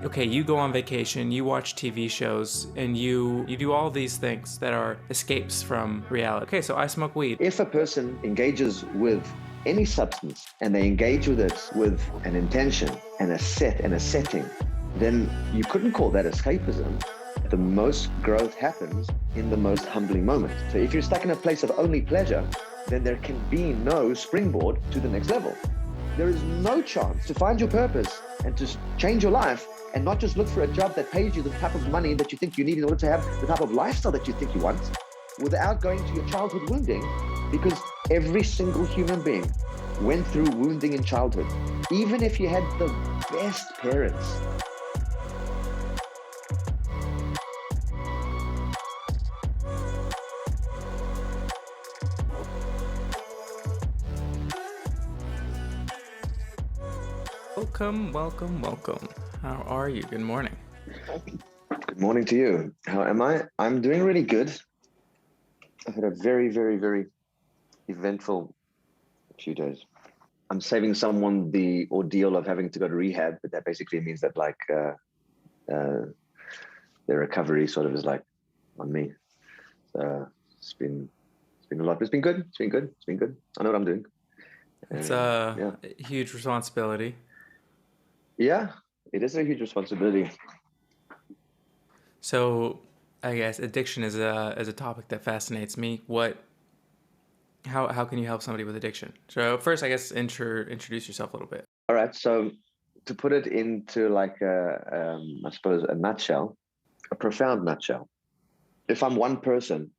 okay, you go on vacation, you watch TV shows, and you do all these things that are escapes from reality. Okay, so I smoke weed. If a person engages with any substance and they engage with it with an intention and a setting, then you couldn't call that escapism. The most growth happens in the most humbling moments. So if you're stuck in a place of only pleasure, then there can be no springboard to the next level. There is no chance to find your purpose and to change your life and not just look for a job that pays you the type of money that you think you need in order to have the type of lifestyle that you think you want, without going to your childhood wounding, because every single human being went through wounding in childhood, even if you had the best parents. Welcome. How are you? Good morning. Good morning to you. How am I? I'm doing really good. I've had a very, very, very eventful few days. I'm saving someone the ordeal of having to go to rehab, but that basically means that their recovery sort of is like on me. So it's been a lot, but it's been good. It's been good. I know what I'm doing. It's a huge responsibility. Yeah, it is a huge responsibility. So I guess addiction is a topic that fascinates me. How can you help somebody with addiction? So first, I guess introduce yourself a little bit. All right. So to put it into like I suppose a nutshell, a profound nutshell. If I'm one person,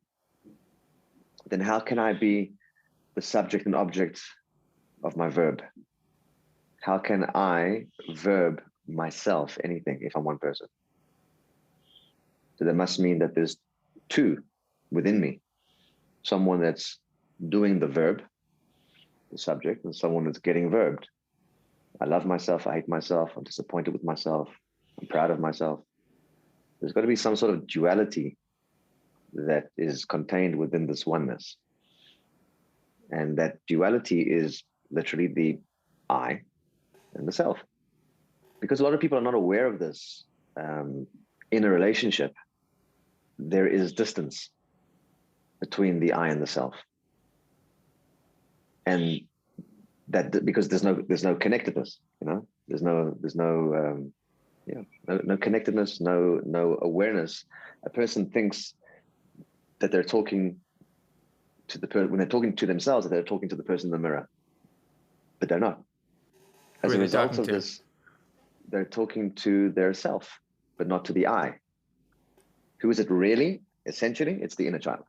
then how can I be the subject and object of my verb? How can I verb myself anything if I'm one person? So that must mean that there's two within me. Someone that's doing the verb, the subject, and someone that's getting verbed. I love myself, I hate myself, I'm disappointed with myself, I'm proud of myself. There's got to be some sort of duality that is contained within this oneness. And that duality is literally the I and the self. Because a lot of people are not aware of this. In a relationship, there is distance between the I and the self. And that because there's no connectedness, there's no connectedness, no awareness. A person thinks that they're talking to the person when they're talking to themselves, that they're talking to the person in the mirror, but they're not. As a result of this, they're talking to their self, but not to the I. Who is it really? Essentially, it's the inner child.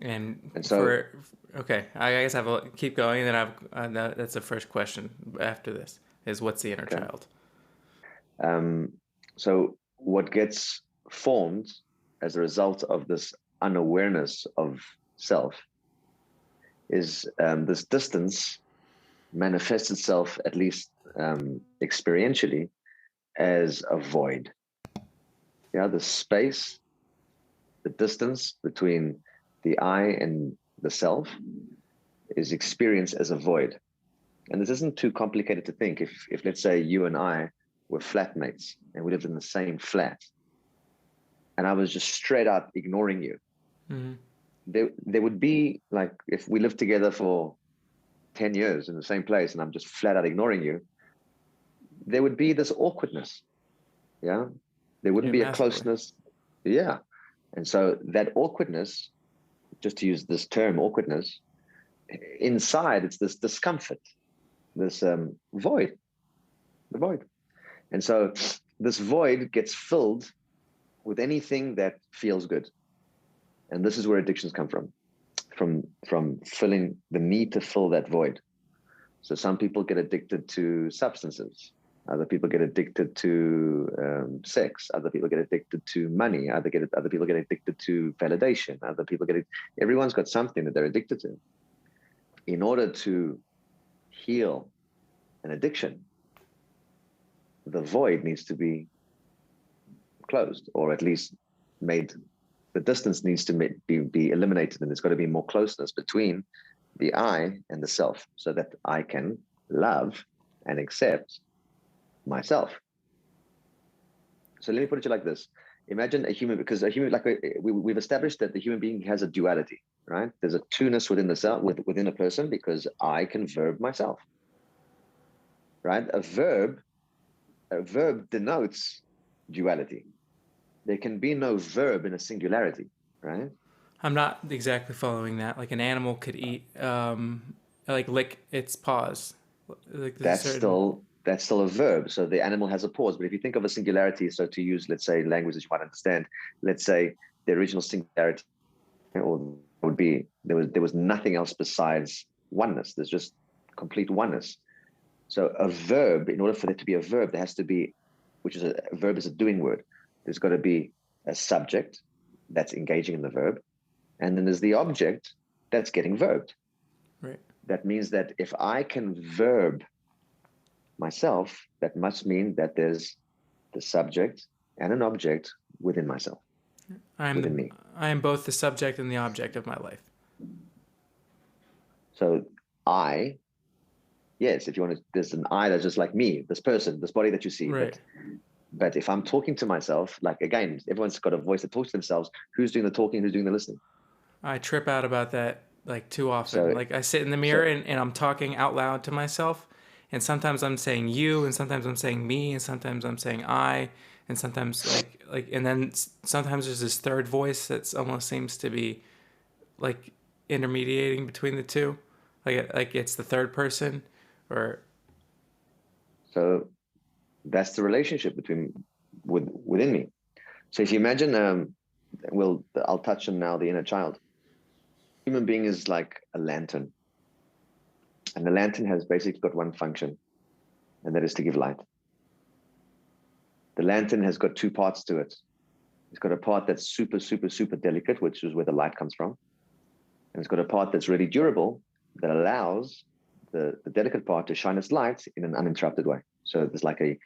And so, okay, I guess keep going, and then that's the first question after this is what's the inner child? So what gets formed as a result of this unawareness of self is this distance manifests itself, at least experientially, as a void. The space, the distance between the I and the self is experienced as a void. And this isn't too complicated to think. If let's say you and I were flatmates and we lived in the same flat, and I was just straight up ignoring you, mm-hmm. there would be, like, if we lived together for 10 years in the same place and I'm just flat out ignoring you, there would be this awkwardness. Yeah. There wouldn't be a closeness. Yeah. And so that awkwardness, just to use this term, awkwardness, inside it's this discomfort, this void, the void. And so this void gets filled with anything that feels good. And this is where addictions come from filling the need to fill that void. So some people get addicted to substances. Other people get addicted to sex. Other people get addicted to money. Other people get addicted to validation. Everyone's got something that they're addicted to. In order to heal an addiction, the void needs to be closed, or at least made. The distance needs to be eliminated, and there's got to be more closeness between the I and the self, so that I can love and accept myself. So let me put it to you like this. Imagine a human, because a human, like we've established that the human being has a duality, right? There's a two-ness within the self, within a person, because I can verb myself, right? A verb denotes duality. There can be no verb in a singularity, right? I'm not exactly following that. Like an animal could eat, like lick its paws. Like there's a That's certain. still a verb. So the animal has a pause. But if you think of a singularity, so to use, let's say, language that you might understand, let's say the original singularity, or would be there was nothing else besides oneness. There's just complete oneness. So a verb, in order for it to be a verb, there has to be, which is a verb is a doing word. There's got to be a subject that's engaging in the verb, and then there's the object that's getting verbed. Right. That means that if I can verb myself, that must mean that there's the subject and an object within myself, within me. I am both the subject and the object of my life. So I, yes, if you want to, there's an I that's just like me, this person, this body that you see. Right. But if I'm talking to myself, like again, everyone's got a voice that talks to themselves. Who's doing the talking? Who's doing the listening? I trip out about that like too often. Like I sit in the mirror and I'm talking out loud to myself, and sometimes I'm saying you, and sometimes I'm saying me, and sometimes I'm saying I, and sometimes and then sometimes there's this third voice that's almost seems to be like intermediating between the two, like it's the third person, or. So that's the relationship within me. So if you imagine, I'll touch on now the inner child. Human being is like a lantern, and the lantern has basically got one function, and that is to give light. The lantern has got two parts to it. It's got a part that's super, super, super delicate, which is where the light comes from. And it's got a part that's really durable that allows the delicate part to shine its light in an uninterrupted way. So there's like a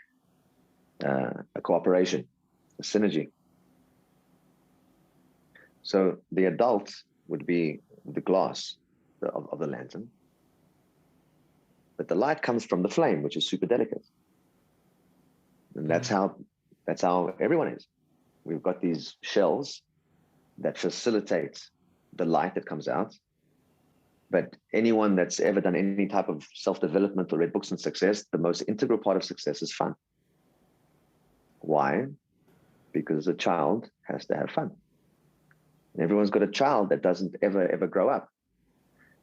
cooperation, a synergy. So the adult would be the glass of the lantern. But the light comes from the flame, which is super delicate. And that's how everyone is. We've got these shells that facilitate the light that comes out. But anyone that's ever done any type of self-development or read books on success, the most integral part of success is fun. Why? Because a child has to have fun. And everyone's got a child that doesn't ever grow up.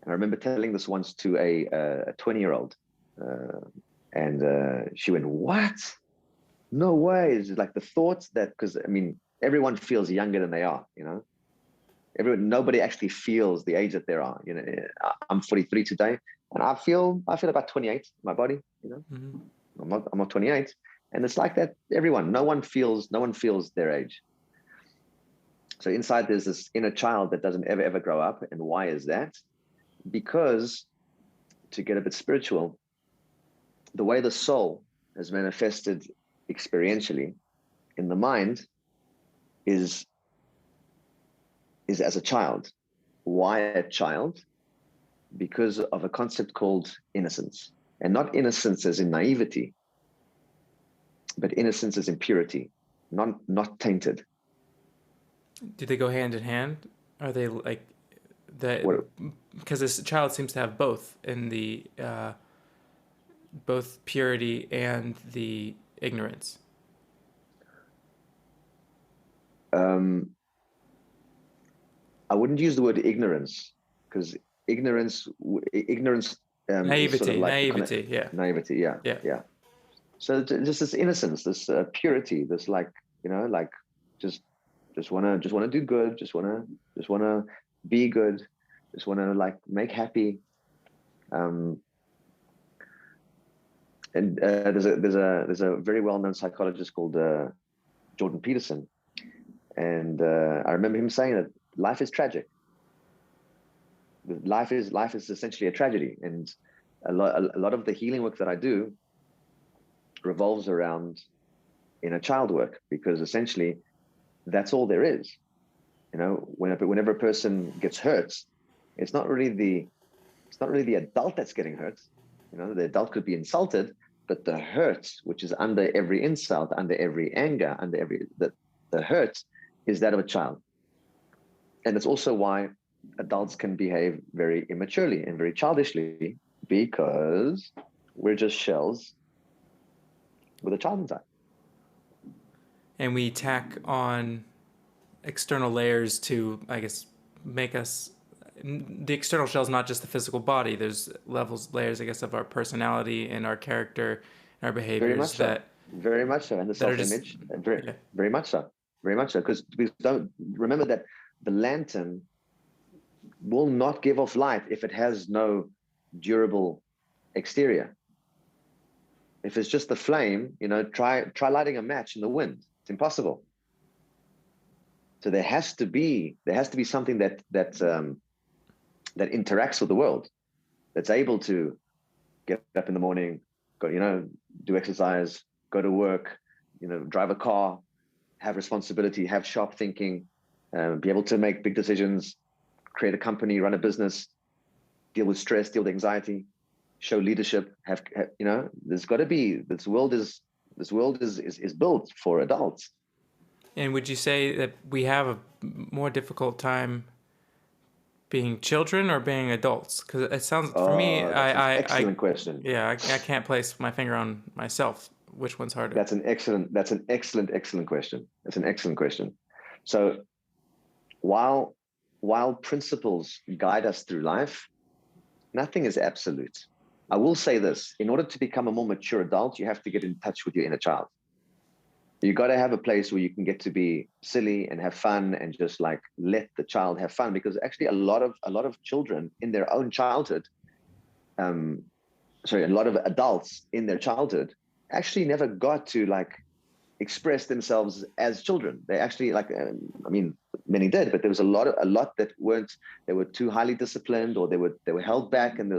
And I remember telling this once to a 20-year-old, and she went, "What? No way!" It's like the thoughts that, because I mean, everyone feels younger than they are, you know. Nobody actually feels the age that they are. You know, I'm 43 today, and I feel about 28 in my body. You know, I'm not 28, and it's like that. No one feels their age. So inside there's this inner child that doesn't ever grow up. And why is that? Because, to get a bit spiritual, the way the soul is manifested experientially in the mind is as a child. Why a child? Because of a concept called innocence. And not innocence as in naivety, but innocence as in purity, not tainted. Do they go hand in hand? Are they like that? Because this child seems to have both in the both purity and the ignorance. I wouldn't use the word ignorance, because ignorance. Naivety, sort of like naivety, yeah. Naivety, yeah. So just this innocence, this purity, this like, you know, like just wanna do good, just wanna be good, just wanna like make happy. And there's a very well-known psychologist called Jordan Peterson, and I remember him saying that life is tragic. Life is essentially a tragedy, and a lot of the healing work that I do revolves around inner child work, because essentially that's all there is. You know, whenever a person gets hurt, it's not really the adult that's getting hurt. You know, the adult could be insulted, But the hurt, which is under every insult, under every anger, under every the hurt is that of a child. And it's also why adults can behave very immaturely and very childishly, because we're just shells with a child inside. And we tack on external layers to, I guess, make us, the external shell is not just the physical body. There's layers, I guess, of our personality and our character and our behaviors. Very much so. Very much so. And the self-image, very much so. Very much so. Because don't remember that the lantern will not give off light if it has no durable exterior. If it's just the flame, try lighting a match in the wind. It's impossible. So there has to be something that interacts with the world, that's able to get up in the morning, go, do exercise, go to work, drive a car, have responsibility, have sharp thinking, be able to make big decisions, create a company, run a business, deal with stress, deal with anxiety, show leadership, there's got to be, this world is built for adults. And would you say that we have a more difficult time being children or being adults? Because it sounds, for me, excellent question. Yeah, I can't place my finger on myself. Which one's harder? That's an excellent question. That's an excellent question. So while principles guide us through life, nothing is absolute. I will say this: in order to become a more mature adult, you have to get in touch with your inner child. You got to have a place where you can get to be silly and have fun and just like let the child have fun, because actually a lot of children in their own childhood, a lot of adults in their childhood actually never got to like express themselves as children. They actually many did, but there was a lot that weren't. They were too highly disciplined, or they were held back, and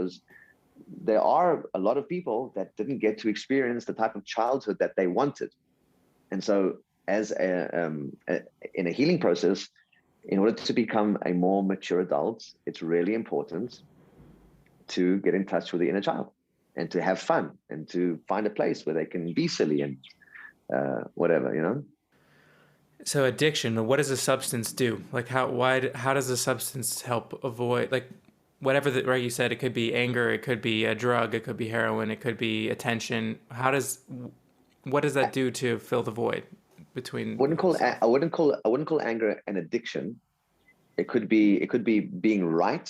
there are a lot of people that didn't get to experience the type of childhood that they wanted. And so as in a healing process, in order to become a more mature adult, it's really important to get in touch with the inner child and to have fun and to find a place where they can be silly and whatever. So addiction, what does a substance do? Like how does a substance help avoid, like, whatever right, you said it could be anger, it could be a drug, it could be heroin, it could be attention. What does that do to fill the void between? I wouldn't call anger an addiction. It could be being right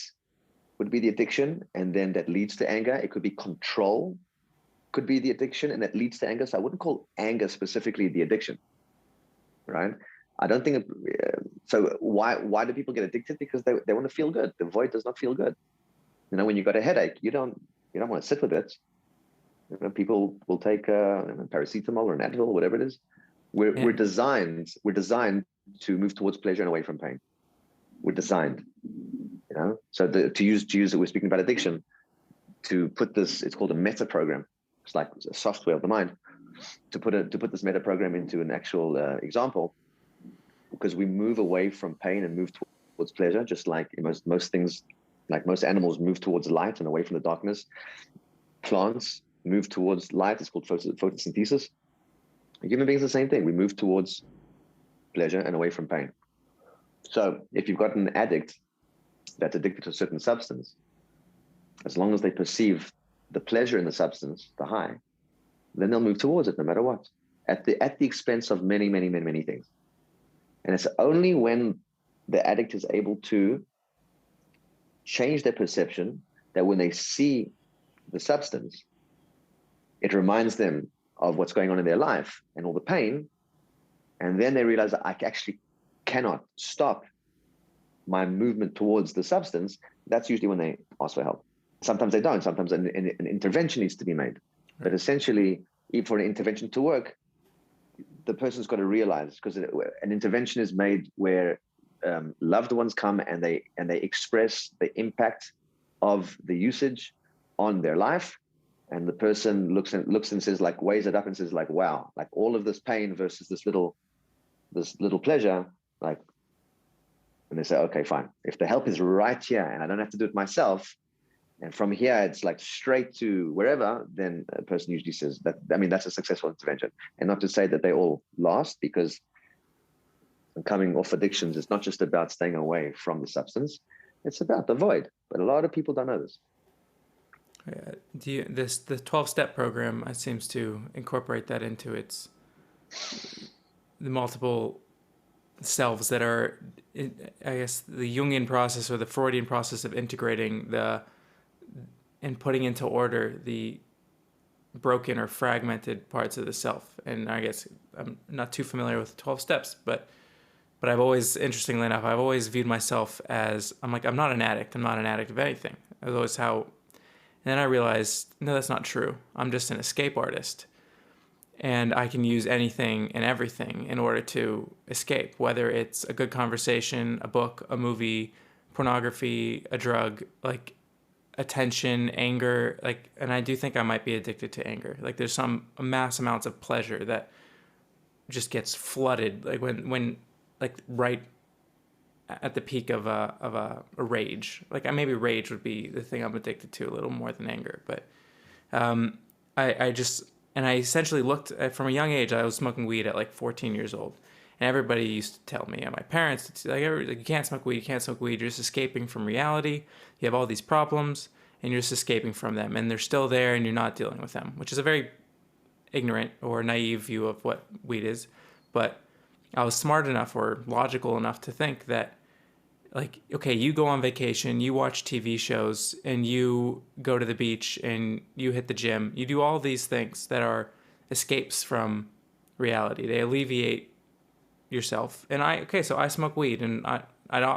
would be the addiction, and then that leads to anger. It could be control, could be the addiction, and that leads to anger. So I wouldn't call anger specifically the addiction, right? I don't think. So why do people get addicted? Because they want to feel good. The void does not feel good. When you got a headache, you don't want to sit with it. People will take paracetamol or an Advil, whatever it is. We're designed to move towards pleasure and away from pain. We're designed, So to use it, we're speaking about addiction. To put this, it's called a meta program. It's like a software of the mind. To put this meta program into an actual example, because we move away from pain and move towards pleasure, just like most things, like most animals move towards light and away from the darkness. Plants move towards light. It's called photosynthesis. Human beings are the same thing. We move towards pleasure and away from pain. So if you've got an addict that's addicted to a certain substance, as long as they perceive the pleasure in the substance, the high, then they'll move towards it no matter what, at the expense of many, many, many, many things. And it's only when the addict is able to change their perception that when they see the substance, it reminds them of what's going on in their life and all the pain. And then they realize that I actually cannot stop my movement towards the substance. That's usually when they ask for help. Sometimes they don't. Sometimes an intervention needs to be made. But essentially, for an intervention to work, the person's got to realize, because an intervention is made where loved ones come and they express the impact of the usage on their life, and the person looks and says, like, weighs it up and says, like, wow, like all of this pain versus this little pleasure, like, and they say, okay, fine. If the help is right here and I don't have to do it myself, And from here, it's like straight to wherever, then a person usually says that, I mean, that's a successful intervention. And not to say that they all last, because coming off addictions, it's not just about staying away from the substance, it's about the void. But a lot of people don't know this. The 12-step program seems to incorporate that into the multiple selves that are, I guess, the Jungian process or the Freudian process of integrating and putting into order the broken or fragmented parts of the self. And I guess I'm not too familiar with the 12 steps, but I've always, interestingly enough, I've always viewed myself as, I'm not an addict. I'm not an addict of anything. That was always how. And then I realized, no, that's not true. I'm just an escape artist. And I can use anything and everything in order to escape, whether it's a good conversation, a book, a movie, pornography, a drug, like attention, anger, like, and I do think I might be addicted to anger. Like there's mass amounts of pleasure that just gets flooded, like when like right at the peak of a rage. Like maybe rage would be the thing I'm addicted to a little more than anger, but I just, and I essentially looked from a young age. I was smoking weed at like 14 years old, and everybody used to tell me, and my parents, like you can't smoke weed, you can't smoke weed. You're just escaping from reality. You have all these problems, and you're just escaping from them, and they're still there, and you're not dealing with them, which is a very ignorant or naive view of what weed is. But I was smart enough or logical enough to think that, like, okay, you go on vacation, you watch TV shows, and you go to the beach, and you hit the gym. You do all these things that are escapes from reality. They alleviate yourself. And so I smoke weed, and I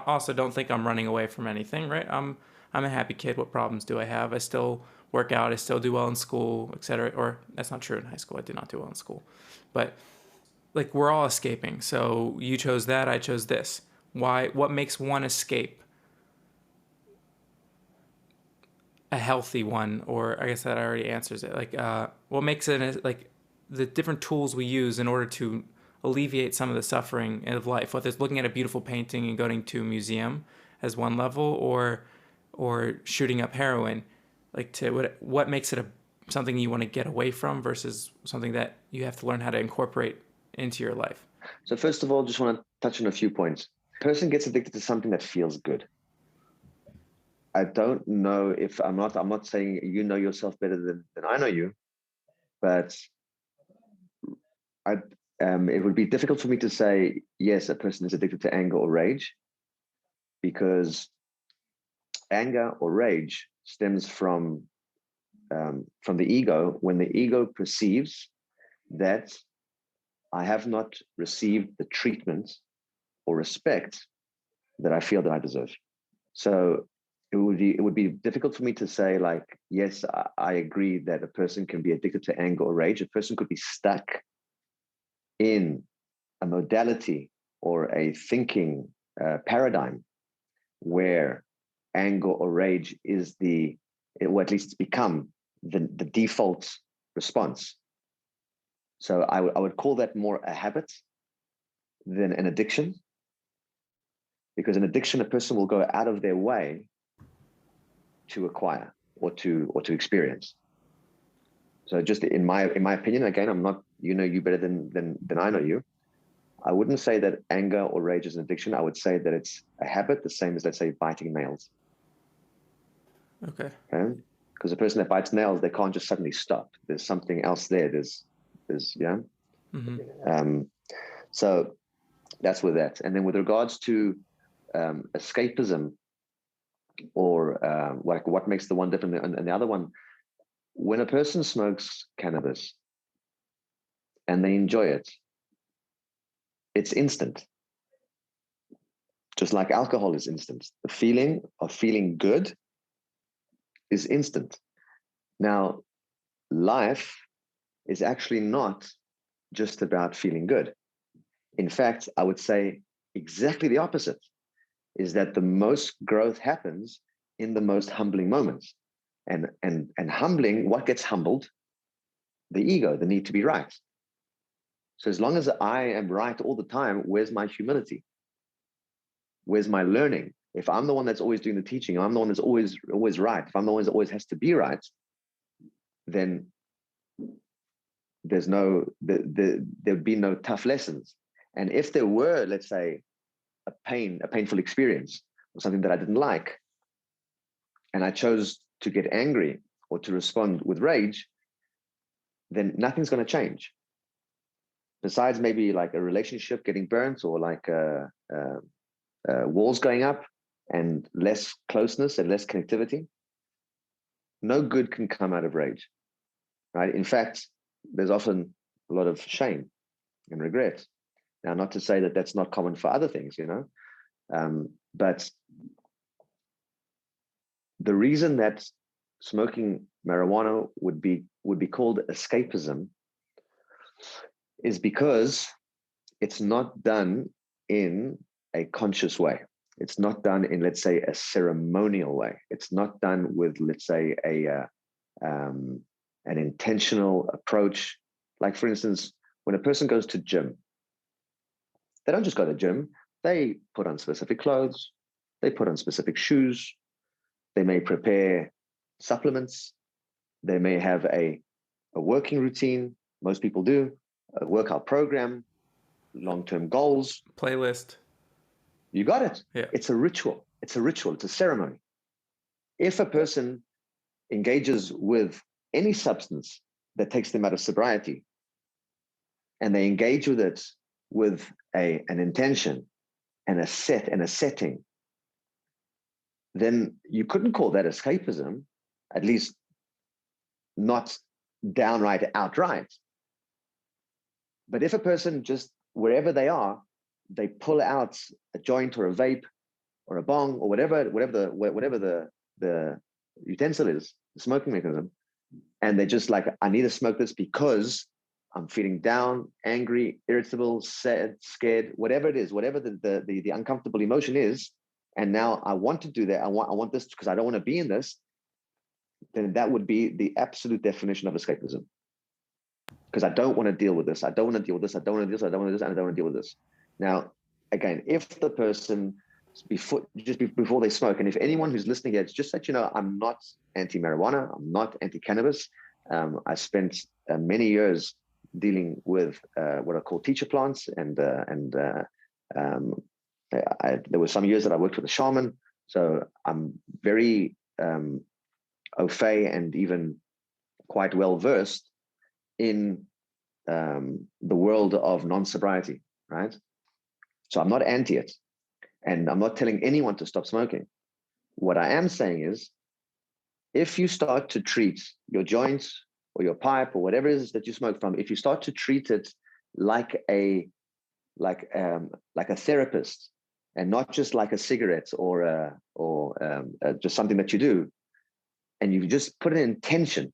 also don't think I'm running away from anything, right? I'm a happy kid. What problems do I have? I still work out. I still do well in school, etc. Or that's not true in high school. I did not do well in school, but like we're all escaping. So you chose that. I chose this. Why? What makes one escape a healthy one? Or I guess that already answers it. Like, what makes it like the different tools we use in order to alleviate some of the suffering of life, whether it's looking at a beautiful painting and going to a museum as one level, or shooting up heroin, like to what makes it something you want to get away from versus something that you have to learn how to incorporate into your life. So first of all, just want to touch on a few points. Person gets addicted to something that feels good. I don't know if I'm not saying you know yourself better than I know you, but it would be difficult for me to say, yes, a person is addicted to anger or rage, because anger or rage stems from the ego, when the ego perceives that I have not received the treatment or respect that I feel that I deserve. So it would be difficult for me to say, like, yes, I agree that a person can be addicted to anger or rage. A person could be stuck in a modality or a thinking paradigm where anger or rage is or at least it's become the default response. So I would call that more a habit than an addiction, because an addiction, a person will go out of their way to acquire or to experience. So just in my opinion, again, I'm not, you better than I know you. I wouldn't say that anger or rage is an addiction. I would say that it's a habit, the same as, let's say, biting nails. Okay. Because a person that bites nails, they can't just suddenly stop. There's something else there. There's yeah. Mm-hmm. So that's with that. And then with regards to escapism, or what makes the one different and the other one, when a person smokes cannabis and they enjoy it, it's instant. Just like alcohol is instant. The feeling of feeling good is instant. Now, life is actually not just about feeling good. In fact, I would say exactly the opposite, is that the most growth happens in the most humbling moments. And humbling, what gets humbled? The ego, the need to be right. So as long as I am right all the time, where's my humility? Where's my learning? If I'm the one that's always doing the teaching, I'm the one that's always right, if I'm the one that always has to be right, then there'd be no tough lessons. And if there were, let's say, a painful experience or something that I didn't like, and I chose to get angry or to respond with rage, then nothing's going to change. Besides maybe like a relationship getting burnt, or like walls going up and less closeness and less connectivity, no good can come out of rage, right? In fact, there's often a lot of shame and regret. Now, not to say that that's not common for other things, but the reason that smoking marijuana would be called escapism is because it's not done in a conscious way. It's not done in, let's say, a ceremonial way. It's not done with, let's say, an intentional approach. Like, for instance, when a person goes to gym, they don't just go to gym. They put on specific clothes. They put on specific shoes. They may prepare supplements. They may have a working routine. Most people do. A workout program, long-term goals. Playlist. You got it. Yeah. It's a ritual. It's a ceremony. If a person engages with any substance that takes them out of sobriety, and they engage with it with an intention and a setting, then you couldn't call that escapism, at least not downright outright. But if a person just, wherever they are, they pull out a joint or a vape or a bong or whatever the utensil is, the smoking mechanism, and they're just like, I need to smoke this because I'm feeling down, angry, irritable, sad, scared, whatever it is, whatever the uncomfortable emotion is, and now I want to do that. I want this because I don't want to be in this. Then that would be the absolute definition of escapism. Because I don't want to deal with this. I don't want to deal with this. I don't want to do this. I don't want to do this. And I don't want to deal with this. Now, again, if the person before they smoke, and if anyone who's listening here, just that I'm not anti-marijuana. I'm not anti-cannabis. I spent many years dealing with what are called teacher plants, and there were some years that I worked with a shaman. So I'm very au fait and even quite well versed in the world of non-sobriety, right? So I'm not anti it, and I'm not telling anyone to stop smoking. What I am saying is, if you start to treat your joints or your pipe or whatever it is that you smoke from, if you start to treat it like a therapist, and not just like a cigarette or just something that you do, and you just put an intention,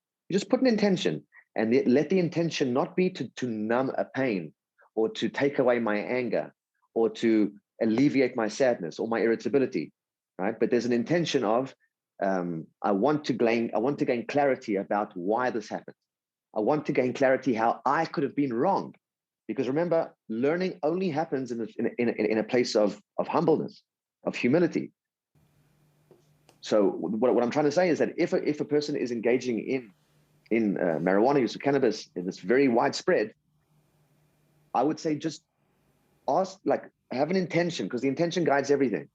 and let the intention not be to numb a pain or to take away my anger or to alleviate my sadness or my irritability, right? But there's an intention of, I want to gain clarity about why this happened. I want to gain clarity how I could have been wrong. Because remember, learning only happens in a place of humbleness, of humility. So what I'm trying to say is that if a person is engaging in marijuana use or cannabis, and it's very widespread, I would say just have an intention, because the intention guides everything.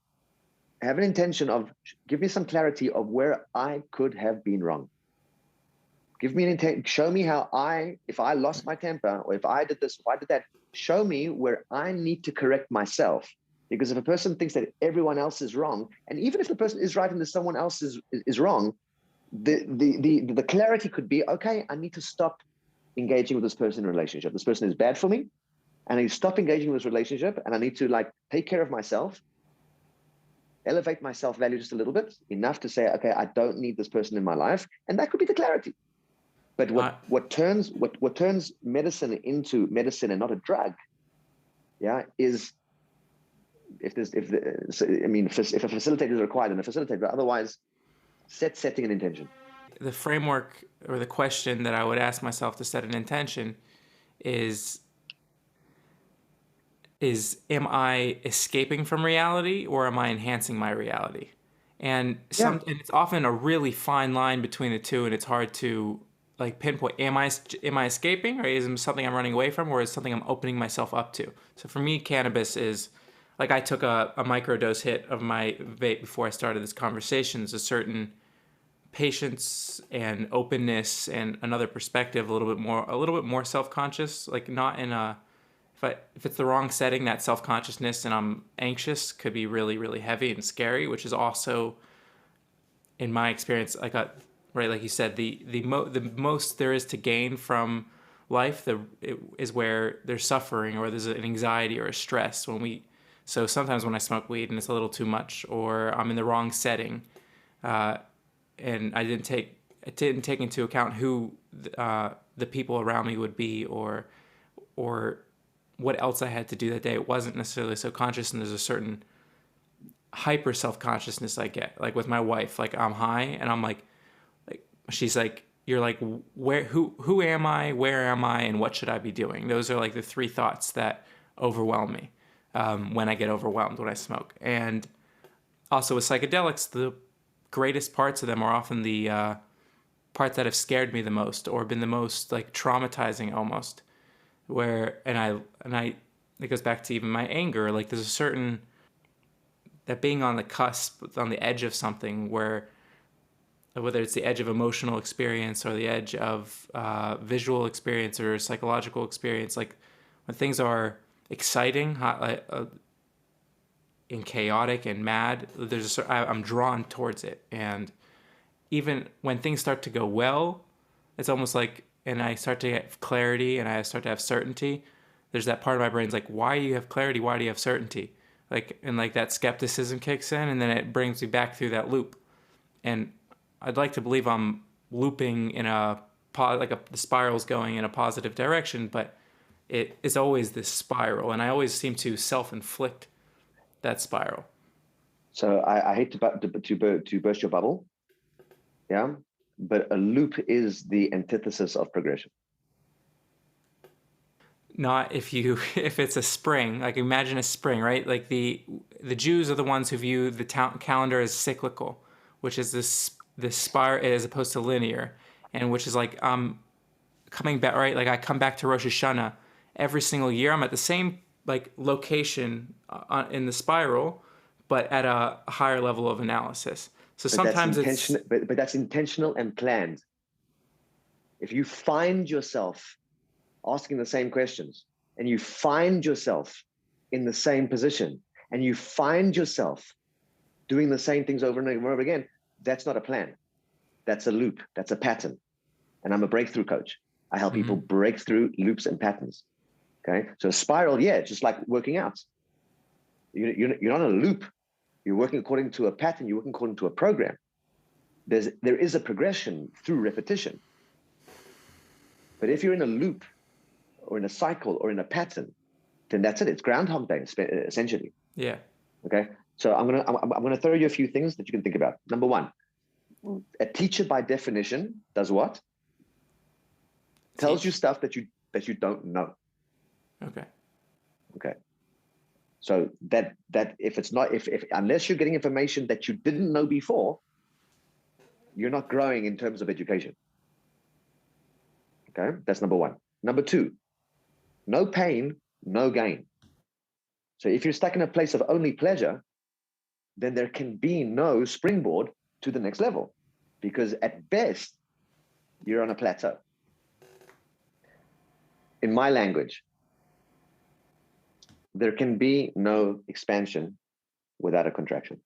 Have an intention of, give me some clarity of where I could have been wrong. Give me an intent. Show me how if I lost my temper, or if I did this, if I did that, show me where I need to correct myself. Because if a person thinks that everyone else is wrong, and even if the person is right and that someone else is wrong, the clarity could be, okay, I need to stop engaging with this person in a relationship. This person is bad for me, and I need to stop engaging with this relationship, and I need to take care of myself, elevate my self-value just a little bit, enough to say, okay, I don't need this person in my life. And that could be the clarity. But what turns medicine into medicine and not a drug, is if a facilitator is required, then a facilitator, but otherwise setting an intention. The framework or the question that I would ask myself to set an intention is, am I escaping from reality or am I enhancing my reality? And Yeah. and it's often a really fine line between the two, and it's hard to like pinpoint. Am I escaping, or is it something I'm running away from, or is it something I'm opening myself up to? So for me, cannabis is like I took a microdose hit of my vape before I started this conversation. There's a certain patience and openness and another perspective, a little bit more self-conscious, like not in a if it's the wrong setting, that self-consciousness and I'm anxious could be really, really heavy and scary, which is also, in my experience, right, like you said, the most there is to gain from life is where there's suffering or there's an anxiety or a stress so sometimes when I smoke weed and it's a little too much or I'm in the wrong setting, uh, and it didn't take into account who the people around me would be or what else I had to do that day. It wasn't necessarily so conscious, and there's a certain hyper self-consciousness I get. Like with my wife, like I'm high and I'm like she's like, you're like, who am I, where am I, and what should I be doing? Those are like the three thoughts that overwhelm me when I get overwhelmed when I smoke. And also with psychedelics, the greatest parts of them are often the parts that have scared me the most or been the most like traumatizing almost, where and I it goes back to even my anger. Like there's a certain that being on the cusp, on the edge of something, where whether it's the edge of emotional experience or the edge of visual experience or psychological experience, like when things are exciting, hot, and chaotic and mad, I'm drawn towards it. And even when things start to go well, it's almost like, and I start to get clarity and I start to have certainty. There's that part of my brain's like, why do you have clarity? Why do you have certainty? Like, and like that skepticism kicks in, and then it brings me back through that loop. And I'd like to believe I'm looping in the spiral's going in a positive direction, but it is always this spiral, and I always seem to self-inflict that spiral. So I hate to burst your bubble, yeah, but a loop is the antithesis of progression. Not if you if it's a spring, like imagine a spring, right? Like the Jews are the ones who view the calendar as cyclical, which is this spiral as opposed to linear, and which is like coming back, right? Like I come back to Rosh Hashanah every single year. I'm at the same like location in the spiral, but at a higher level of analysis. So But that's sometimes it's but that's intentional and planned. If you find yourself asking the same questions and you find yourself in the same position and you find yourself doing the same things over and over again, that's not a plan. That's a loop. That's a pattern. And I'm a breakthrough coach. I help people break through loops and patterns. Okay. So a spiral, yeah, just like working out. You're not in a loop. You're working according to a pattern. You're working according to a program. There is a progression through repetition. But if you're in a loop or in a cycle or in a pattern, then that's it. It's Groundhog Day, essentially. yeah. Okay. So I'm gonna throw you a few things that you can think about. Number one, a teacher by definition does what? Tells you stuff that you don't know. Okay. Okay. So that if it's not if unless you're getting information that you didn't know before, you're not growing in terms of education. Okay, that's number one. Number two, no pain, no gain. So if you're stuck in a place of only pleasure, then there can be no springboard to the next level, because at best you're on a plateau. In my language, there can be no expansion without a contraction.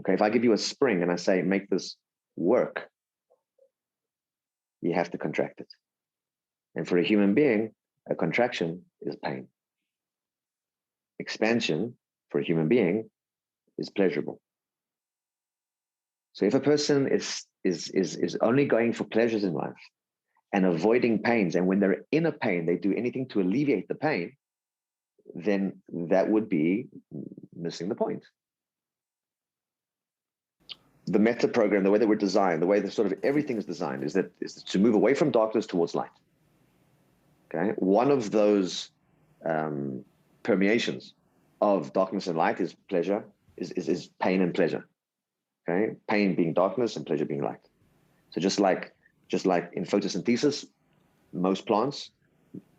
Okay, if I give you a spring and I say, make this work, you have to contract it. And for a human being, a contraction is pain. Expansion for a human being is pleasurable. So if a person is only going for pleasures in life and avoiding pains, and when they're in a pain, they do anything to alleviate the pain, then that would be missing the point. The meta program, the way that we're designed, the way that sort of everything is designed is to move away from darkness towards light. Okay. One of those permeations of darkness and light is pleasure, is pain and pleasure. Okay, pain being darkness and pleasure being light. So just like in photosynthesis, most plants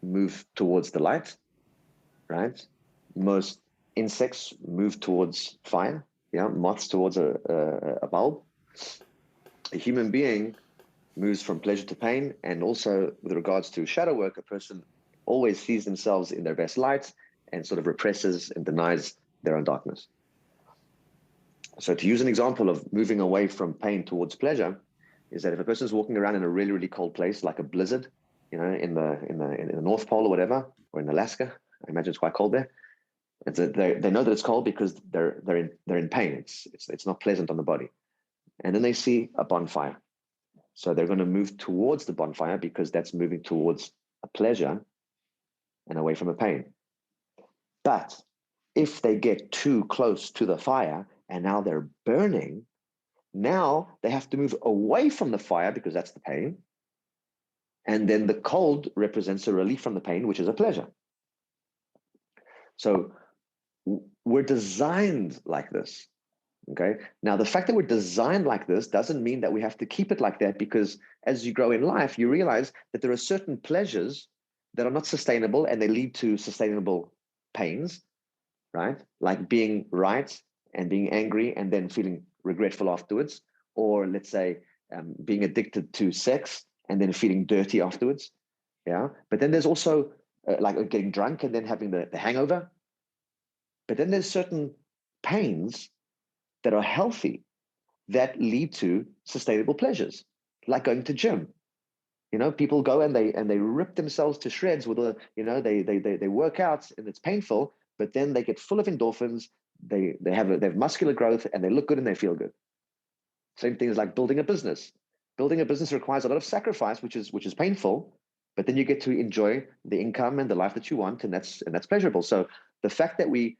move towards the light, right? Most insects move towards fire. Yeah, moths towards a bulb. A human being moves from pleasure to pain, and also with regards to shadow work, a person always sees themselves in their best light and sort of represses and denies their own darkness. So to use an example of moving away from pain towards pleasure is that if a person is walking around in a really, really cold place, like a blizzard, in the North Pole or whatever, or in Alaska, I imagine it's quite cold there. They know that it's cold because they're in pain. It's not pleasant on the body. And then they see a bonfire. So they're going to move towards the bonfire because that's moving towards a pleasure and away from a pain. But if they get too close to the fire and now they're burning, now they have to move away from the fire because that's the pain. And then the cold represents a relief from the pain, which is a pleasure. So we're designed like this. Okay. Now, the fact that we're designed like this doesn't mean that we have to keep it like that, because as you grow in life, you realize that there are certain pleasures that are not sustainable and they lead to sustainable pains, right? Like being right and being angry and then feeling regretful afterwards. Or let's say being addicted to sex and then feeling dirty afterwards. Yeah. But then there's also like getting drunk and then having the hangover. But then there's certain pains that are healthy that lead to sustainable pleasures, like going to gym. People go and they rip themselves to shreds with they work out and it's painful, but then they get full of endorphins. They have muscular growth and they look good and they feel good. Same thing as like building a business. Building a business requires a lot of sacrifice, which is painful, but then you get to enjoy the income and the life that you want, and that's pleasurable. So the fact that we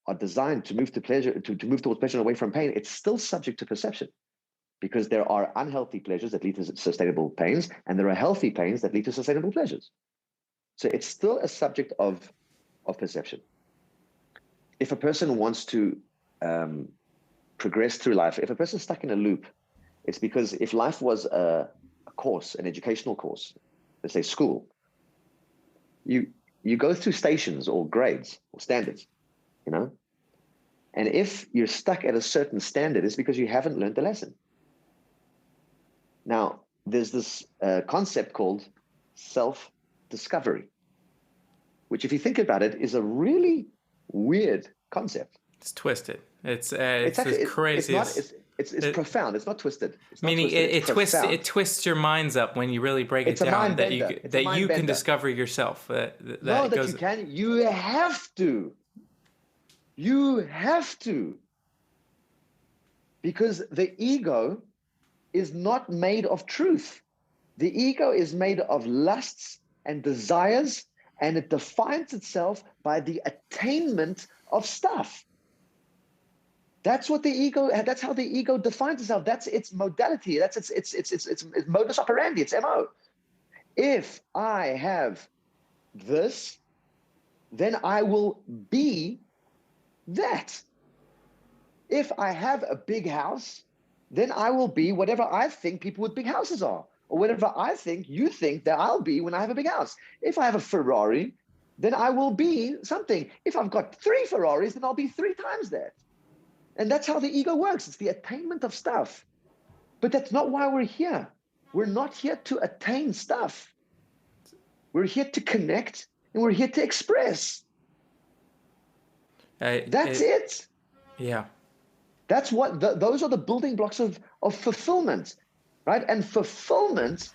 are designed to move to pleasure, to move towards pleasure and away from pain, it's still subject to perception, because there are unhealthy pleasures that lead to sustainable pains, and there are healthy pains that lead to sustainable pleasures. So it's still a subject of perception. If a person wants to progress through life, if a person's stuck in a loop, it's because if life was a course, an educational course, let's say school, you go through stations or grades or standards, and if you're stuck at a certain standard, it's because you haven't learned the lesson. Now, there's this concept called self-discovery, which, if you think about it, is a really weird concept. It's twisted. It's crazy. It's profound. It's not twisted. Meaning it twists your minds up when you really break it down, that you can discover yourself. You can. You have to. You have to. Because the ego is not made of truth. The ego is made of lusts and desires, and it defines itself by the attainment of stuff. That's what the ego. That's how the ego defines itself. That's its modality. That's its modus operandi. Its MO. If I have this, then I will be that. If I have a big house, then I will be whatever I think people with big houses are, or whatever I think you think that I'll be when I have a big house. If I have a Ferrari, then I will be something. If I've got 3 Ferraris, then I'll be 3 times that. And that's how the ego works. It's the attainment of stuff. But that's not why we're here. We're not here to attain stuff. We're here to connect, and we're here to express. That's it. Yeah. That's what those are the building blocks of fulfillment, right? And fulfillment,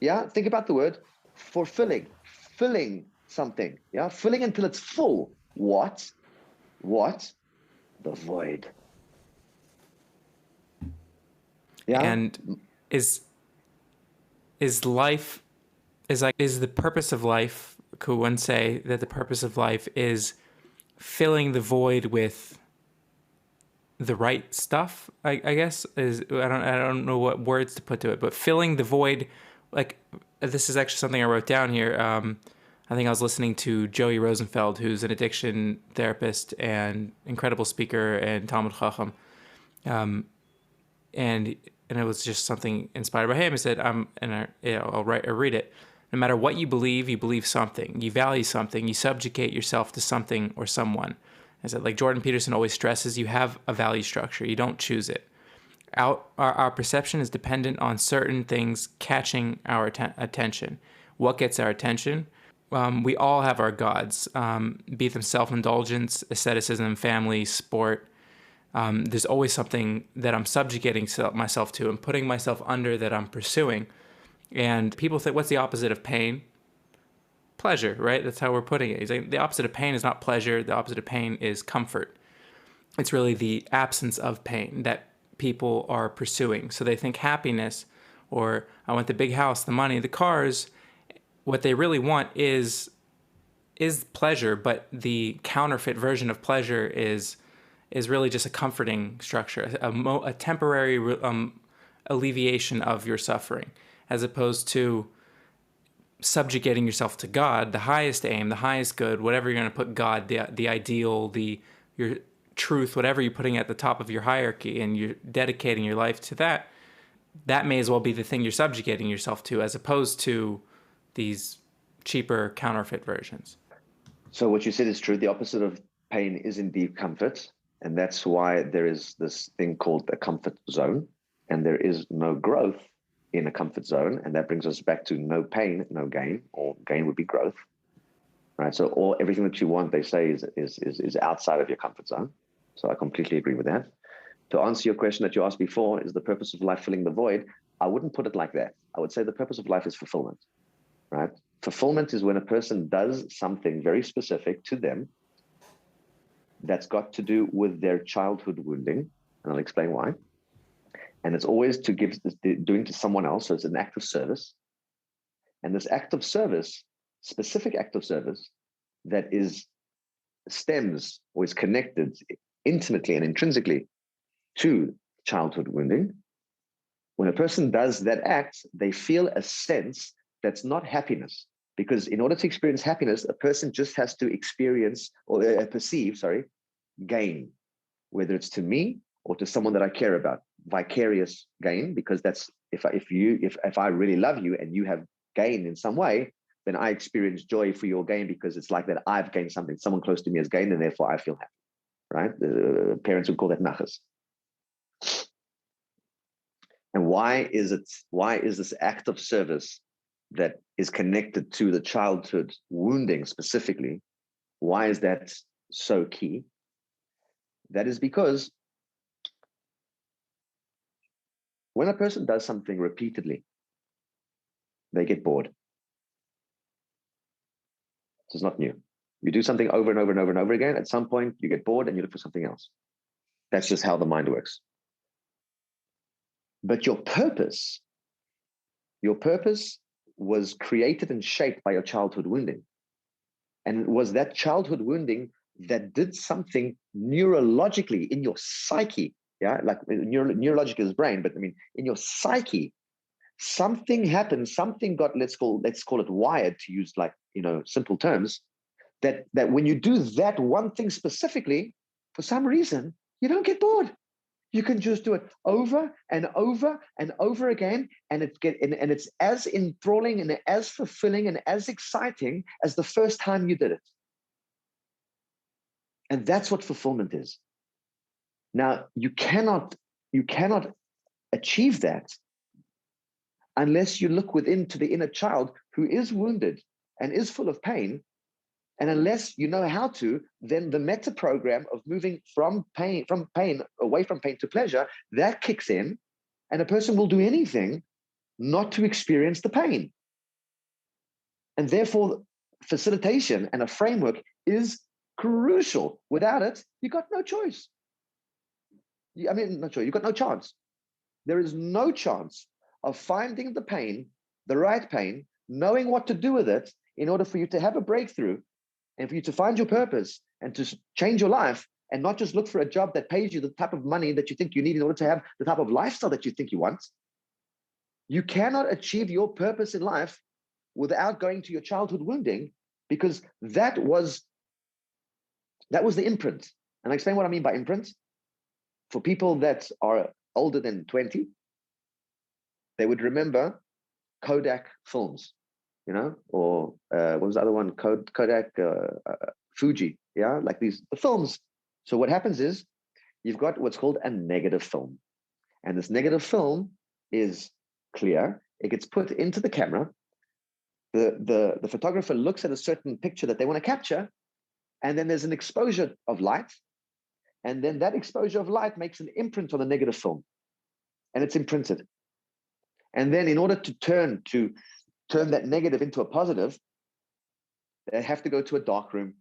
yeah, think about the word fulfilling, filling something, yeah, filling until it's full. What? The void. Yeah. And is the purpose of life? Could one say that the purpose of life is filling the void with the right stuff? I guess I don't know what words to put to it, but filling the void, like, this is actually something I wrote down here. I think I was listening to Joey Rosenfeld, who's an addiction therapist and incredible speaker and Talmud Chacham. And it was just something inspired by him. He said, I'll read it. No matter what you believe something. You value something. You subjugate yourself to something or someone. I said, like Jordan Peterson always stresses, you have a value structure. You don't choose it. Our perception is dependent on certain things catching our attention. What gets our attention? We all have our gods, be them self-indulgence, asceticism, family, sport. There's always something that I'm subjugating myself to and putting myself under that I'm pursuing. And people think, what's the opposite of pain? Pleasure, right? That's how we're putting it. He's like, the opposite of pain is not pleasure. The opposite of pain is comfort. It's really the absence of pain that people are pursuing. So they think happiness, or I want the big house, the money, the cars. What they really want is pleasure, but the counterfeit version of pleasure is really just a comforting structure, a temporary alleviation of your suffering, as opposed to subjugating yourself to God, the highest aim, the highest good, whatever you're going to put God, the ideal, your truth, whatever you're putting at the top of your hierarchy, and you're dedicating your life to that. That may as well be the thing you're subjugating yourself to, as opposed to these cheaper counterfeit versions. So what you said is true. The opposite of pain is indeed comfort. And that's why there is this thing called a comfort zone. And there is no growth in a comfort zone. And that brings us back to no pain, no gain, or gain would be growth. Right. So everything that you want, they say, is outside of your comfort zone. So I completely agree with that. To answer your question that you asked before, is the purpose of life filling the void? I wouldn't put it like that. I would say the purpose of life is fulfillment. Right? Fulfillment is when a person does something very specific to them that's got to do with their childhood wounding, and I'll explain why. And it's always doing to someone else, so it's an act of service. And this act of service, specific act of service, that stems or is connected intimately and intrinsically to childhood wounding. When a person does that act, they feel a sense that's not happiness. Because in order to experience happiness, a person just has to experience or perceive, gain, whether it's to me or to someone that I care about. Vicarious gain, because that's if I really love you and you have gained in some way, then I experience joy for your gain, because it's like that I've gained something, someone close to me has gained, and therefore I feel happy. Right? Parents would call that nachas. And why is this act of service that is connected to the childhood wounding specifically, why is that so key? That is because when a person does something repeatedly, they get bored. This is not new. You do something over and over and over and over again, at some point you get bored and you look for something else. That's just how the mind works. But your purpose was created and shaped by your childhood wounding. And it was that childhood wounding that did something neurologically in your psyche. Yeah, like neurologic is brain, but I mean, in your psyche, something happened, something got, let's call it wired, to use simple terms, that when you do that one thing specifically, for some reason, you don't get bored. You can just do it over and over and over again, and it's as enthralling and as fulfilling and as exciting as the first time you did it. And that's what fulfillment is. Now, you cannot achieve that unless you look within to the inner child who is wounded and is full of pain. And unless you know how to, then the meta program of moving from pain, away from pain to pleasure, that kicks in, and a person will do anything not to experience the pain. And therefore, facilitation and a framework is crucial. Without it, you got no choice. Not choice, you got no chance. There is no chance of finding the pain, the right pain, knowing what to do with it in order for you to have a breakthrough, and for you to find your purpose and to change your life, and not just look for a job that pays you the type of money that you think you need in order to have the type of lifestyle that you think you want. You cannot achieve your purpose in life without going to your childhood wounding because that was the imprint. And I explain what I mean by imprint. For people that are older than 20, they would remember Kodak films, or what was the other one? Kodak, Fuji, yeah, like the films. So what happens is you've got what's called a negative film. And this negative film is clear. It gets put into the camera. The photographer looks at a certain picture that they want to capture, and then there's an exposure of light. And then that exposure of light makes an imprint on the negative film, and it's imprinted. And then in order to turn that negative into a positive, they have to go to a dark room,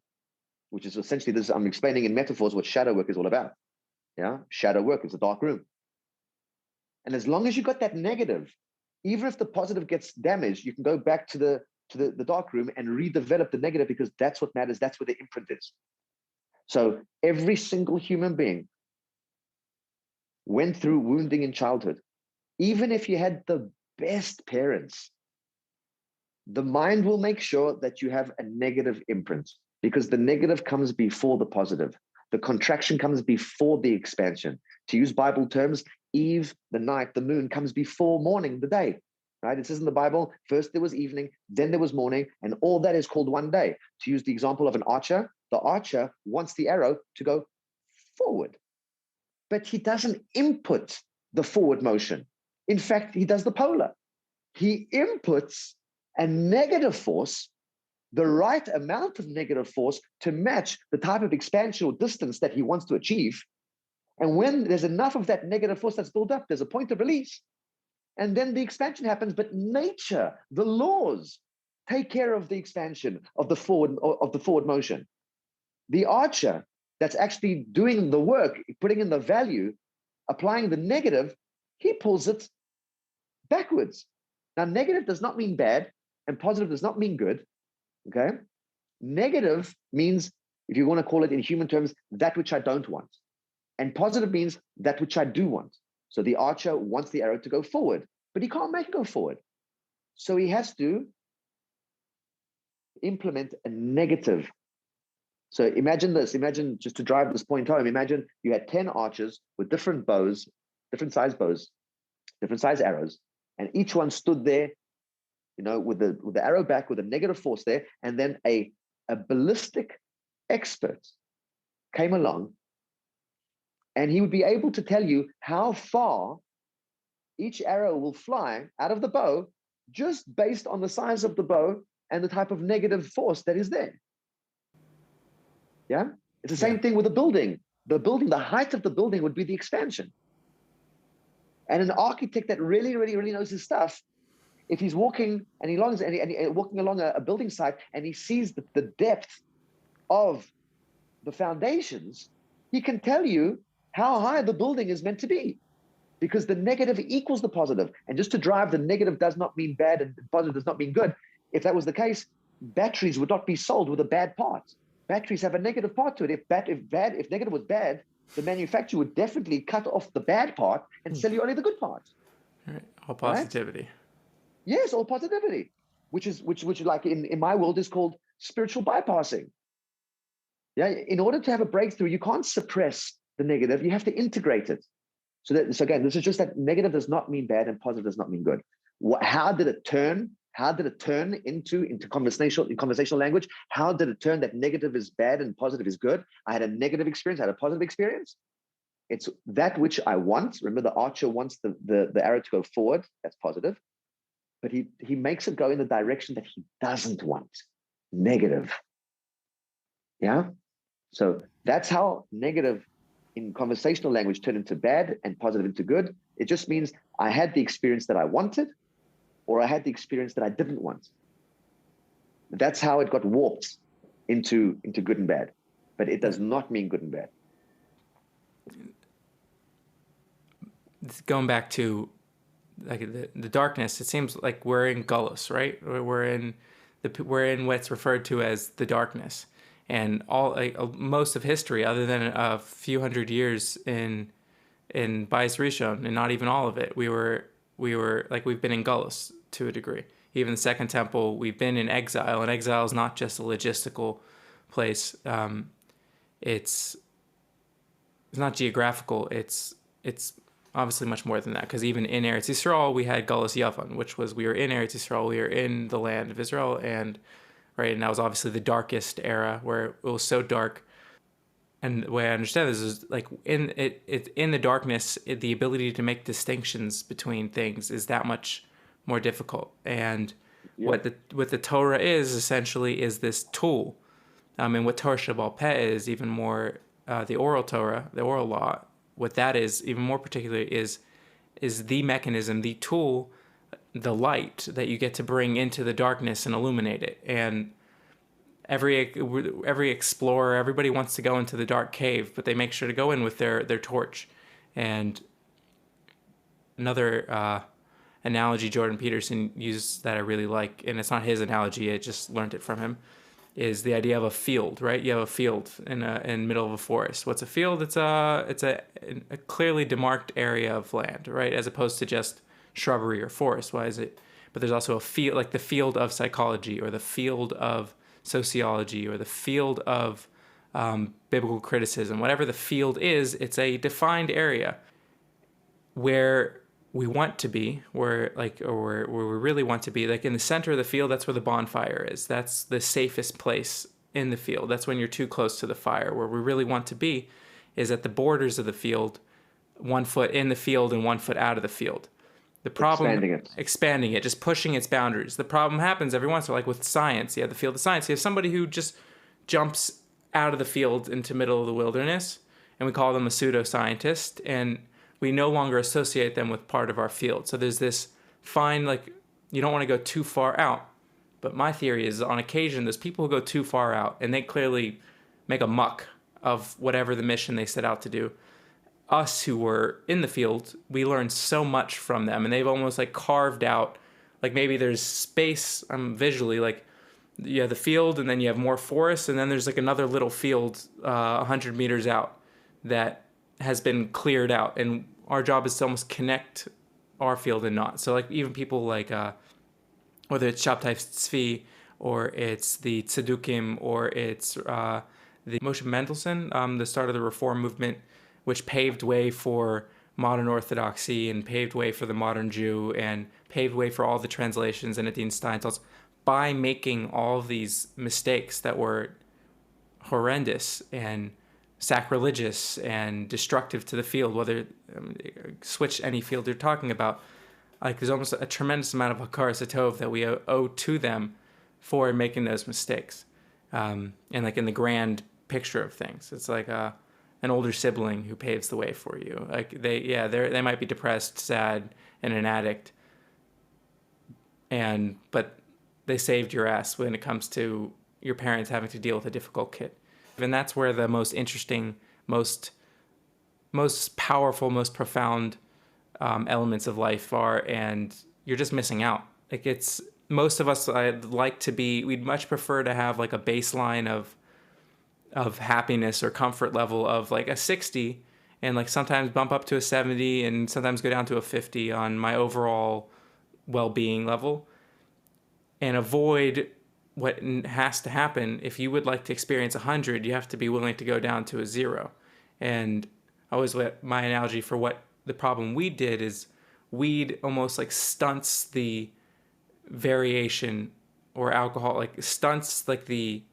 which is essentially this. I'm explaining in metaphors what shadow work is all about. Yeah, shadow work is a dark room. And as long as you got that negative, even if the positive gets damaged, you can go back to the dark room and redevelop the negative, because that's what matters. That's where the imprint is. So every single human being went through wounding in childhood. Even if you had the best parents, the mind will make sure that you have a negative imprint, because the negative comes before the positive. The contraction comes before the expansion. To use Bible terms, Eve, the night, the moon comes before morning, the day, right? It says in the Bible, first there was evening, then there was morning, and all that is called one day. To use the example of an archer, the archer wants the arrow to go forward, but he doesn't input the forward motion. In fact, he does the polar. He inputs a negative force, the right amount of negative force to match the type of expansion or distance that he wants to achieve. And when there's enough of that negative force that's built up, there's a point of release. And then the expansion happens, but nature, the laws, take care of the expansion of the forward motion. The archer that's actually doing the work, putting in the value, applying the negative, he pulls it backwards. Now, negative does not mean bad, and positive does not mean good. Okay? Negative means, if you want to call it in human terms, that which I don't want. And positive means that which I do want. So the archer wants the arrow to go forward, but he can't make it go forward. So he has to implement a negative. So imagine this, just to drive this point home, imagine you had 10 archers with different bows, different size arrows, and each one stood there, with the arrow back, with a negative force there, and then a ballistic expert came along, and he would be able to tell you how far each arrow will fly out of the bow, just based on the size of the bow and the type of negative force that is there. Yeah? It's the same thing with a building. The height of the building would be the expansion. And an architect that really, really, really knows his stuff, if he's walking and walking along a building site and he sees the depth of the foundations, he can tell you how high the building is meant to be, because the negative equals the positive. And just to drive, the negative does not mean bad and positive does not mean good. If that was the case, batteries would not be sold with a bad part. Batteries have a negative part to it. If negative was bad, the manufacturer would definitely cut off the bad part and sell you only the good part. Right. All positivity. Right? Yes, all positivity, which like in my world is called spiritual bypassing. Yeah, in order to have a breakthrough, you can't suppress the negative. You have to integrate it. So again, this is just that negative does not mean bad and positive does not mean good. How did it turn? How did it turn into conversational language? How did it turn that negative is bad and positive is good? I had a negative experience, I had a positive experience. It's that which I want. Remember, the archer wants the arrow to go forward. That's positive. But he makes it go in the direction that he doesn't want. Negative. Yeah? So that's how negative in conversational language turned into bad and positive into good. It just means I had the experience that I wanted, or I had the experience that I didn't want. That's how it got warped into good and bad. But it does not mean good and bad. Going back to like the darkness, it seems like we're in Gullus, right? We're in what's referred to as the darkness, and most of history, other than a few hundred years in Bais Rishon, and not even all of it, we were like we've been in Gullus to a degree. even the Second Temple, we've been in exile, and exile is not just a logistical place. It's not geographical. It's obviously much more than that, because even in Eretz Yisrael, we had Galus Yavan, which was we were in Eretz Yisrael, we were in the land of Israel, and that was obviously the darkest era where it was so dark. And the way I understand this is like in the darkness, the ability to make distinctions between things is that much more difficult. And what the Torah is essentially is this tool, and what Torah Shabbal Peh is even more, the oral Torah, the oral law. What that is even more particularly is the mechanism, the tool, the light that you get to bring into the darkness and illuminate it. And every explorer, everybody wants to go into the dark cave, but they make sure to go in with their torch. And another analogy Jordan Peterson used that I really like, and it's not his analogy, I just learned it from him, is the idea of a field, right? You have a field in the middle of a forest. What's a field? It's a clearly demarked area of land, right? As opposed to just shrubbery or forest. Why is it? But there's also a field, like the field of psychology, or the field of sociology, or the field of biblical criticism. Whatever the field is, it's a defined area where we want to be, where we really want to be. Like in the center of the field, that's where the bonfire is. That's the safest place in the field. That's when you're too close to the fire. Where we really want to be is at the borders of the field, 1 foot in the field and 1 foot out of the field. The problem, expanding it, just pushing its boundaries. The problem happens every once in a while, like with science. You have the field of science. You have somebody who just jumps out of the field into middle of the wilderness, and we call them a pseudoscientist, and we no longer associate them with part of our field. So there's this fine, like, you don't want to go too far out. But my theory is, on occasion, there's people who go too far out, and they clearly make a muck of whatever the mission they set out to do. Us who were in the field, we learned so much from them, and they've almost like carved out, like maybe there's space visually, like you have the field and then you have more forest, and then there's like another little field 100 meters out that has been cleared out, and our job is to almost connect our field and not. So like even people like whether it's Shabtai Tzvi, or it's the Tzedukim, or it's the Moshe Mendelssohn, the start of the Reform movement, which paved way for modern Orthodoxy and paved way for the modern Jew and paved way for all the translations and Adin Steinsaltz, by making all of these mistakes that were horrendous and sacrilegious and destructive to the field, whether switch any field you're talking about. Like there's almost a tremendous amount of hakaras hatov that we owe to them for making those mistakes. And like in the grand picture of things, it's like an older sibling who paves the way for you. Like they might be depressed, sad, and an addict, but they saved your ass when it comes to your parents having to deal with a difficult kid. And that's where the most interesting, most powerful, most profound elements of life are, and you're just missing out. Like it's most of us, we'd much prefer to have like a baseline of happiness or comfort level of like a 60, and like sometimes bump up to a 70 and sometimes go down to a 50 on my overall well-being level, and avoid what has to happen. If you would like to experience 100, you have to be willing to go down to a 0. And I always let my analogy for what the problem weed did is weed almost like stunts the variation, or alcohol like stunts like the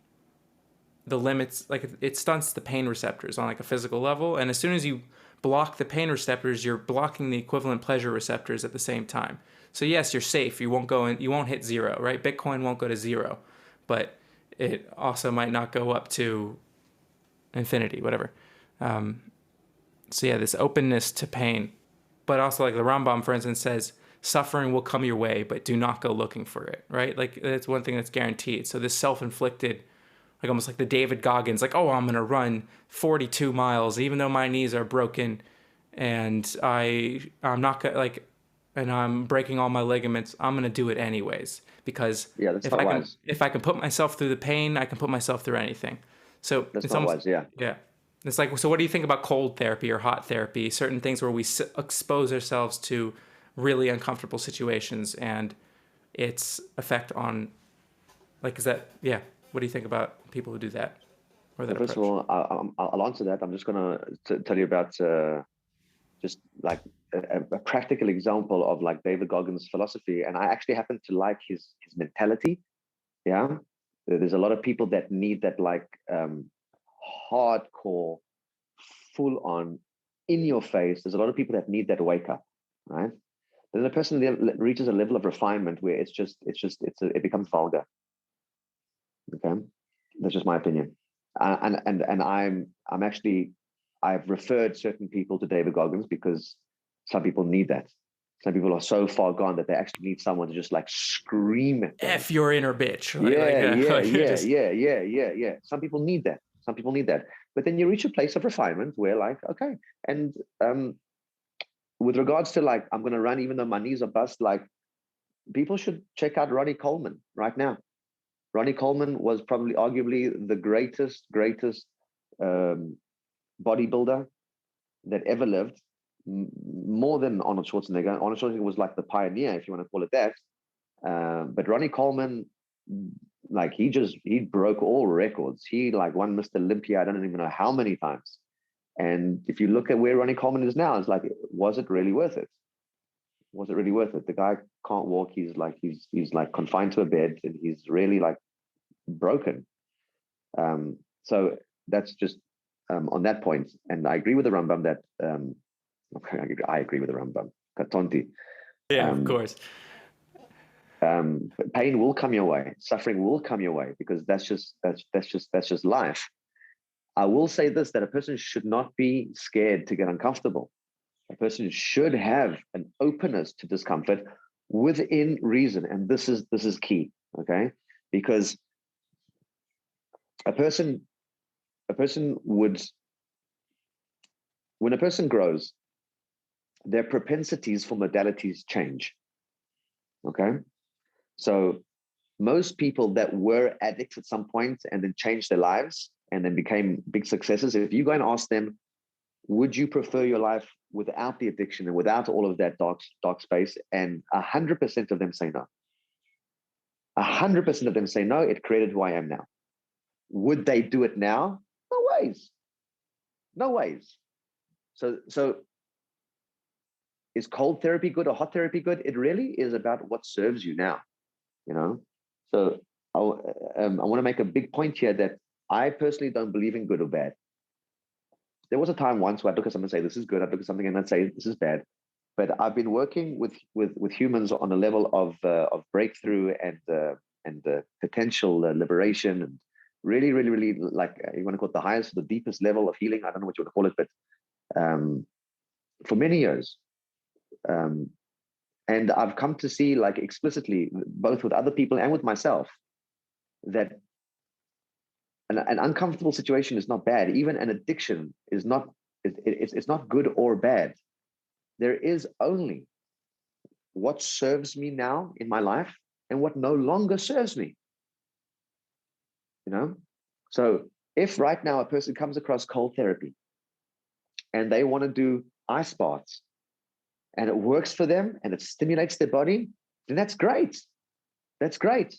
limits, like it stunts the pain receptors on like a physical level. And as soon as you block the pain receptors, you're blocking the equivalent pleasure receptors at the same time. So yes, you're safe. You won't hit 0, right? Bitcoin won't go to 0, but it also might not go up to infinity, whatever. So yeah, this openness to pain, but also like the Rambam, for instance, says, suffering will come your way, but do not go looking for it, right? Like that's one thing that's guaranteed. So this self-inflicted, like almost like the David Goggins, like, oh, I'm going to run 42 miles, even though my knees are broken and I'm not going to like, and I'm breaking all my ligaments, I'm going to do it anyways. Because if I can put myself through the pain, I can put myself through anything. So that's it's not almost, wise, yeah. Yeah. It's like, so what do you think about cold therapy or hot therapy? Certain things where we expose ourselves to really uncomfortable situations and its effect on, like, is that, yeah, what do you think about people who do that, or that Well, first of approach? all, I'll answer that. I'm just going to tell you about just like a practical example of like David Goggins' philosophy. And I actually happen to like his mentality. Yeah. There's a lot of people that need that like hardcore, full on, in your face. There's a lot of people that need that wake up, right? Then the person reaches a level of refinement where it becomes vulgar. Okay, that's just my opinion. And I'm actually, I've referred certain people to David Goggins because some people need that. Some people are so far gone that they actually need someone to just like scream at them. F your inner bitch. Yeah. Just, Yeah. Some people need that. Some people need that. But then you reach a place of refinement where like, okay. And with regards to like, I'm going to run even though my knees are bust, like people should check out Ronnie Coleman right now. Ronnie Coleman was probably arguably the greatest bodybuilder that ever lived, more than Arnold Schwarzenegger. Arnold Schwarzenegger was like the pioneer, if you want to call it that. But Ronnie Coleman, like he broke all records. He like won Mr. Olympia, I don't even know how many times. And if you look at where Ronnie Coleman is now, it's like, was it really worth it? Was it really worth it? The guy can't walk. He's like confined to a bed, and he's really like broken. So that's just on that point. And I agree with the Rambam that I agree with the Rambam. Katonti. yeah, of course. Pain will come your way. Suffering will come your way because that's just life. I will say this, that a person should not be scared to get uncomfortable. A person should have an openness to discomfort within reason. And this is key. Okay. Because a person would, when a person grows, their propensities for modalities change. Okay. So most people that were addicts at some point and then changed their lives and then became big successes, if you go and ask them, would you prefer your life without the addiction and without all of that dark space? And 100% of them say no. 100% of them say no, it created who I am now. Would they do it now? No ways. No ways. So is cold therapy good or hot therapy good? It really is about what serves you now, you know? So I want to make a big point here that I personally don't believe in good or bad. There was a time once where I'd look at something and say, this is good. I'd look at something and I'd say, this is bad. But I've been working with humans on a level of breakthrough and potential liberation, and really, really, really, like you want to call it the highest, the deepest level of healing. I don't know what you want to call it, but for many years. And I've come to see, like, explicitly, both with other people and with myself, that an uncomfortable situation is not bad. Even an addiction is not, it's not good or bad. There is only what serves me now in my life and what no longer serves me. You know? So if right now a person comes across cold therapy and they want to do ice baths and it works for them and it stimulates their body, then that's great. That's great.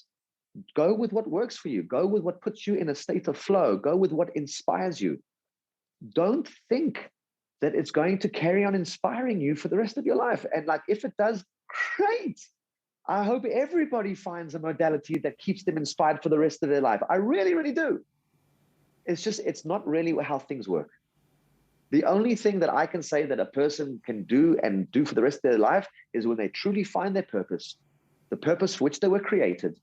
Go with what works for you. Go with what puts you in a state of flow. Go with what inspires you. Don't think that it's going to carry on inspiring you for the rest of your life. And like, if it does, great. I hope everybody finds a modality that keeps them inspired for the rest of their life. I really, really do. It's not really how things work. The only thing that I can say that a person can do and do for the rest of their life is when they truly find their purpose, the purpose for which they were created,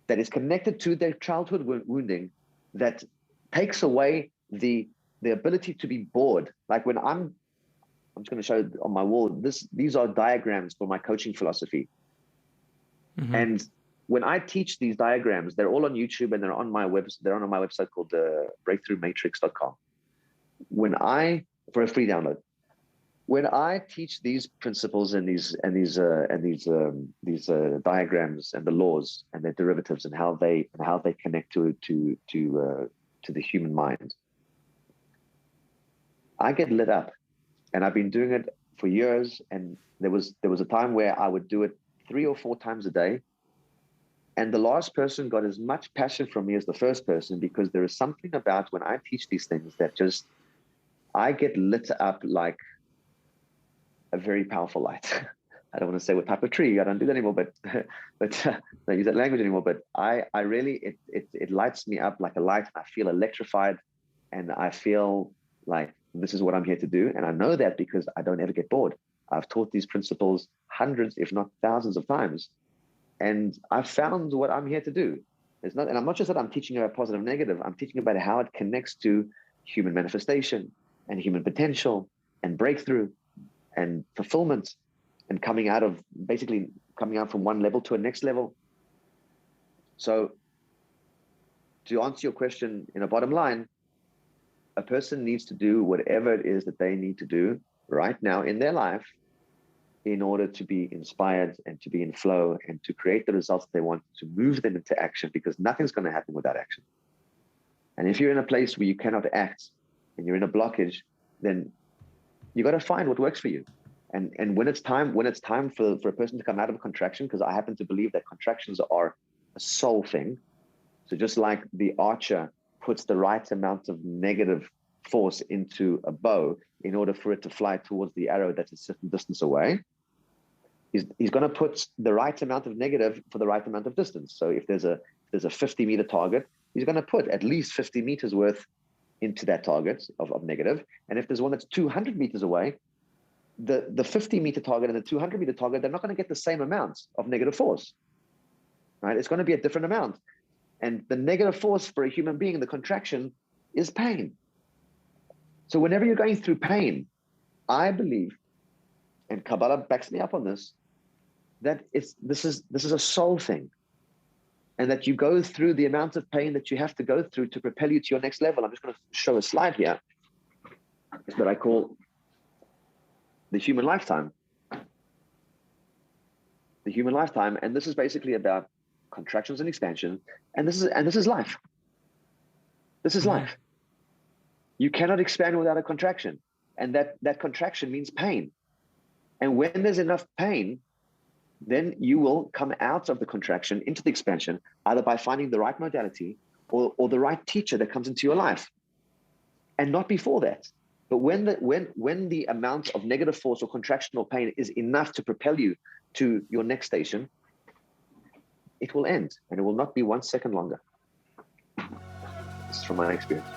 that is connected to their childhood wounding, that takes away the ability to be bored. Like when I'm just going to show on my wall, these are diagrams for my coaching philosophy. Mm-hmm. And when I teach these diagrams, they're all on YouTube and they're on my website called breakthroughmatrix.com. For a free download, when I teach these principles and these diagrams and the laws and their derivatives and how they connect to the human mind, I get lit up, and I've been doing it for years. And there was a time where I would do it 3 or 4 times a day. And the last person got as much passion from me as the first person, because there is something about when I teach these things that just, I get lit up like a very powerful light. I don't want to say what type of tree, I don't do that anymore, but I don't use that language anymore. But I really, it lights me up like a light. I feel electrified, and I feel like this is what I'm here to do. And I know that because I don't ever get bored. I've taught these principles hundreds, if not thousands of times. And I've found what I'm here to do. It's not, and I'm not just that I'm teaching about positive, negative. I'm teaching about how it connects to human manifestation and human potential and breakthrough and fulfillment, and coming out from one level to a next level. So to answer your question in a bottom line, a person needs to do whatever it is that they need to do right now in their life in order to be inspired and to be in flow and to create the results they want, to move them into action, because nothing's going to happen without action. And if you're in a place where you cannot act and you're in a blockage, then you got to find what works for you. And when it's time for a person to come out of a contraction, because I happen to believe that contractions are a soul thing. So just like the archer puts the right amount of negative force into a bow in order for it to fly towards the arrow that's a certain distance away, he's going to put the right amount of negative for the right amount of distance. So if there's a 50-meter target, he's going to put at least 50 meters worth into that target of negative. And if there's one that's 200 meters away, the 50-meter target and the 200-meter target, they're not going to get the same amount of negative force, right? It's going to be a different amount. And the negative force for a human being in the contraction is pain. So whenever you're going through pain, I believe, and Kabbalah backs me up on this, that this is a soul thing. And that you go through the amount of pain that you have to go through to propel you to your next level. I'm just going to show a slide here that I call the human lifetime. The human lifetime, and this is basically about contractions and expansion, and this is life. This is life. You cannot expand without a contraction, and that contraction means pain. And when there's enough pain, then you will come out of the contraction into the expansion, either by finding the right modality or the right teacher that comes into your life, and not before that. But when the amount of negative force or contractional pain is enough to propel you to your next station, it will end, and it will not be 1 second longer. This is from my experience.